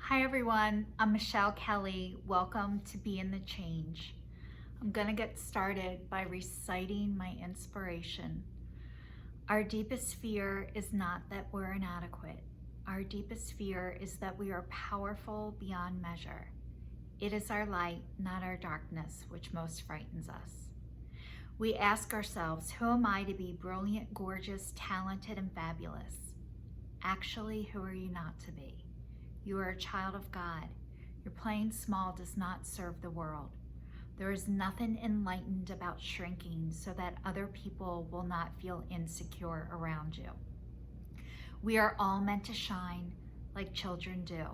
Hi everyone, I'm Michelle Kelly. Welcome to Be in the Change. I'm going to get started by reciting my inspiration. Our deepest fear is not that we're inadequate. Our deepest fear is that we are powerful beyond measure. It is our light, not our darkness, which most frightens us. We ask ourselves, who am I to be brilliant, gorgeous, talented, and fabulous? Actually, who are you not to be? You are a child of God. Your playing small does not serve the world. There is nothing enlightened about shrinking so that other people will not feel insecure around you. We are all meant to shine like children do.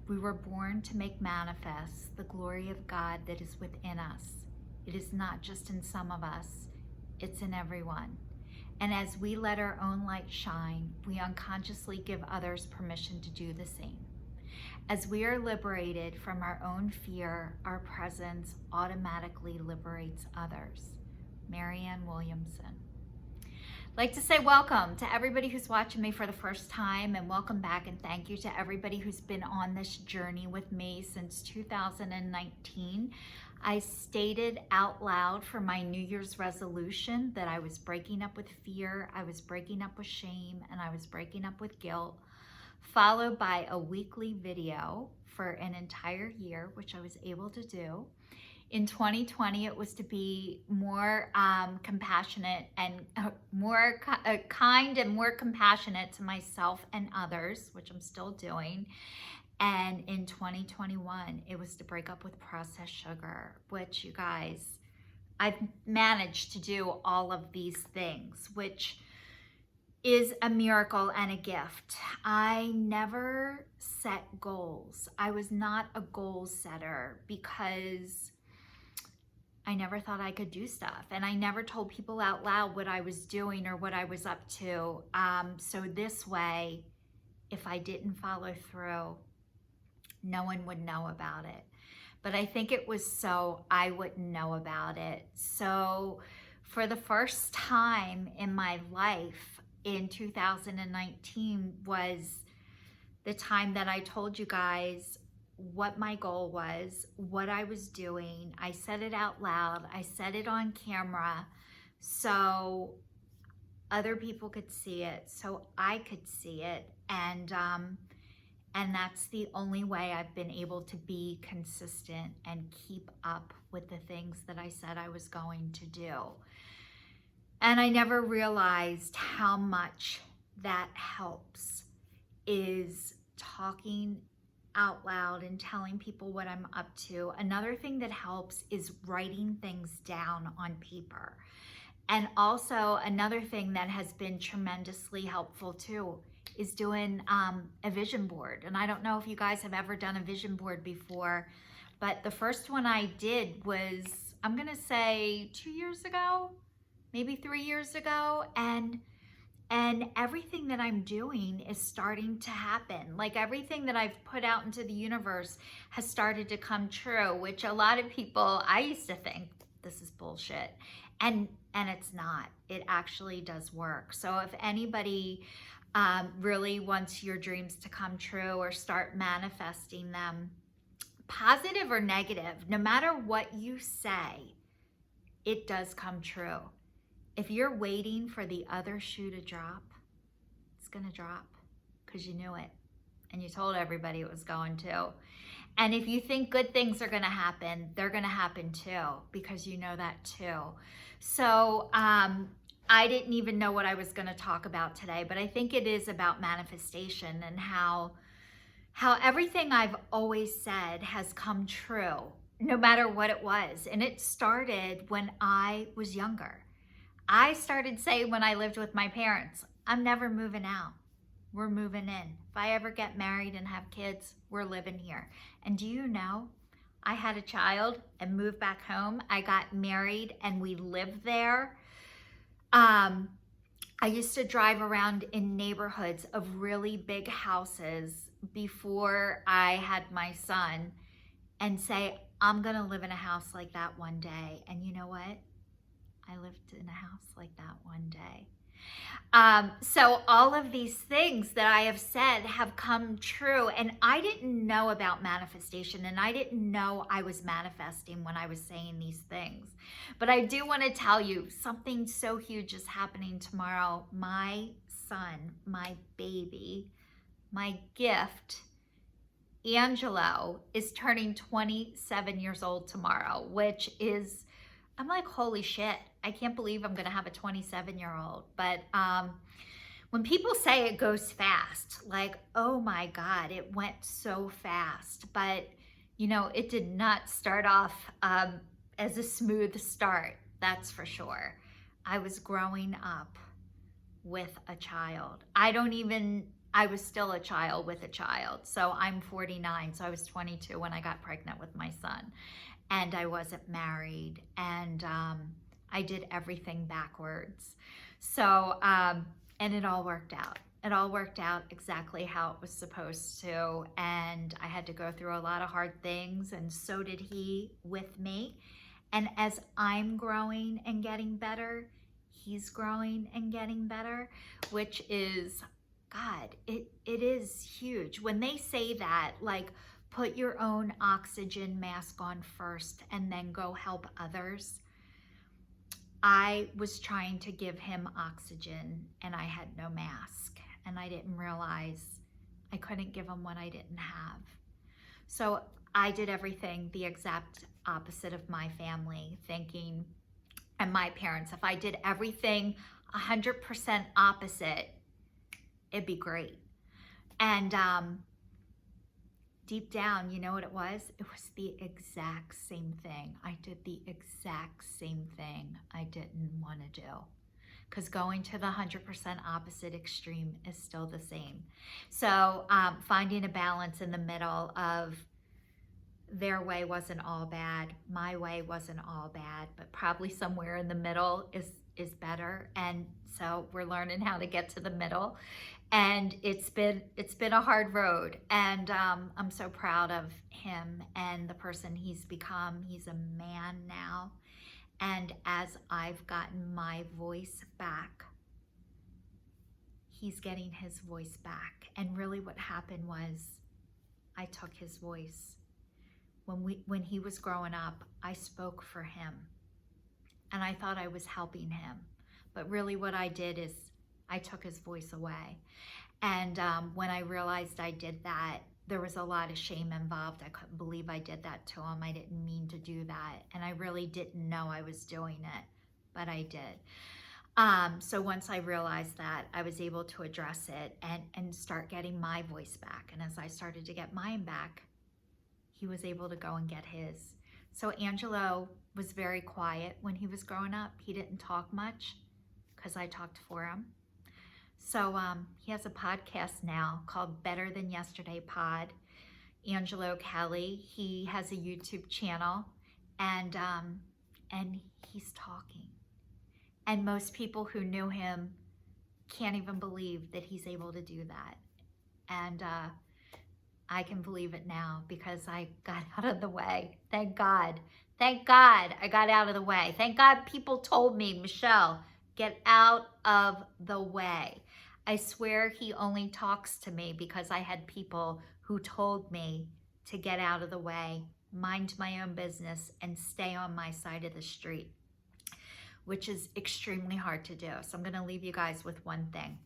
We were born to make manifest the glory of God that is within us. It is not just in some of us, it's in everyone. And as we let our own light shine, we unconsciously give others permission to do the same. As we are liberated from our own fear, our presence automatically liberates others. Marianne Williamson. I'd like to say welcome to everybody who's watching me for the first time, and welcome back, and thank you to everybody who's been on this journey with me since 2019. I stated out loud for my New Year's resolution that I was breaking up with fear, I was breaking up with shame, and I was breaking up with guilt, followed by a weekly video for an entire year, which I was able to do. In 2020, it was to be more compassionate and more kind and more compassionate to myself and others, which I'm still doing. And in 2021, it was to break up with processed sugar, which, you guys, I've managed to do all of these things, which is a miracle and a gift. I never set goals. I was not a goal setter because I never thought I could do stuff. And I never told people out loud what I was doing or what I was up to. So this way, if I didn't follow through, no one would know about it. But I think it was so I wouldn't know about it. So for the first time in my life, in 2019 was the time that I told you guys what my goal was, what I was doing. I said it out loud. I said it on camera so other people could see it, so I could see it. And that's the only way I've been able to be consistent and keep up with the things that I said I was going to do. And I never realized how much that helps, is talking out loud and telling people what I'm up to. Another thing that helps is writing things down on paper. And also another thing that has been tremendously helpful too is doing a vision board. And I don't know if you guys have ever done a vision board before, but the first one I did was, I'm gonna say 2 years ago, maybe 3 years ago, and everything that I'm doing is starting to happen. Like everything that I've put out into the universe has started to come true, which a lot of people, I used to think this is bullshit, and it's not. It actually does work. So if anybody really wants your dreams to come true or start manifesting them, positive or negative, no matter what you say, it does come true. If you're waiting for the other shoe to drop, it's gonna drop because you knew it and you told everybody it was going to. And if you think good things are gonna happen, they're gonna happen too because you know that too. So I didn't even know what I was gonna talk about today, but I think it is about manifestation and how everything I've always said has come true, no matter what it was. And it started when I was younger. I started saying when I lived with my parents, I'm never moving out. We're moving in. If I ever get married and have kids, we're living here. And do you know, I had a child and moved back home. I got married and we lived there. I used to drive around in neighborhoods of really big houses before I had my son and say, I'm gonna live in a house like that one day. And you know what? I lived in a house like that one day. So all of these things that I have said have come true, and I didn't know about manifestation, and I didn't know I was manifesting when I was saying these things. But I do want to tell you something so huge is happening tomorrow. My son, my baby, my gift, Angelo, is turning 27 years old tomorrow, which is, I'm like, holy shit. I can't believe I'm going to have a 27-year-old. But when people say it goes fast, like, oh my God, it went so fast. But, it did not start off as a smooth start, that's for sure. I was growing up with a child. I was still a child with a child. So I'm 49. So I was 22 when I got pregnant with my son. And I wasn't married. And I did everything backwards. So, and it all worked out. It all worked out exactly how it was supposed to. And I had to go through a lot of hard things, and so did he with me. And as I'm growing and getting better, he's growing and getting better, which is, God, it is huge. When they say that, like, put your own oxygen mask on first and then go help others. I was trying to give him oxygen and I had no mask, and I didn't realize I couldn't give him what I didn't have. So I did everything the exact opposite of my family thinking, and my parents. If I did everything 100% opposite, it'd be great. And deep down, you know what it was? It was the exact same thing. I did the exact same thing I didn't want to do. Because going to the 100% opposite extreme is still the same. So finding a balance in the middle of their way wasn't all bad, my way wasn't all bad, but probably somewhere in the middle is better. And so we're learning how to get to the middle. And it's been a hard road, and I'm so proud of him and the person he's become. He's a man now, and as I've gotten my voice back, he's getting his voice back. And really what happened was I took his voice. When he was growing up, I spoke for him, and I thought I was helping him, but really what I did is I took his voice away. And when I realized I did that, there was a lot of shame involved. I couldn't believe I did that to him. I didn't mean to do that. And I really didn't know I was doing it, but I did. So once I realized that, I was able to address it and start getting my voice back. And as I started to get mine back, he was able to go and get his. So Angelo was very quiet when he was growing up. He didn't talk much because I talked for him. So he has a podcast now called Better Than Yesterday Pod. Angelo Kelly, he has a YouTube channel, and he's talking. And most people who knew him can't even believe that he's able to do that. And I can believe it now because I got out of the way. Thank God. Thank God I got out of the way. Thank God people told me, Michelle, get out of the way. I swear he only talks to me because I had people who told me to get out of the way, mind my own business, and stay on my side of the street, which is extremely hard to do. So I'm going to leave you guys with one thing.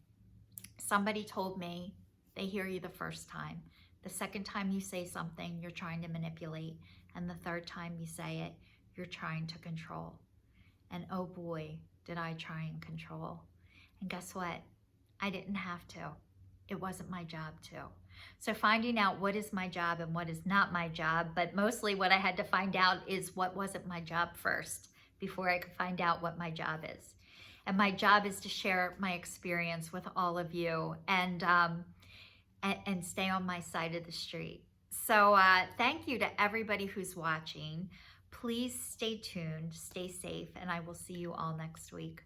Somebody told me they hear you the first time. The second time you say something, you're trying to manipulate. And the third time you say it, you're trying to control. And oh boy, did I try and control. And guess what? I didn't have to. It wasn't my job to. So finding out what is my job and what is not my job, but mostly what I had to find out is what wasn't my job first before I could find out what my job is. And my job is to share my experience with all of you and stay on my side of the street. So thank you to everybody who's watching. Please stay tuned, stay safe, and I will see you all next week.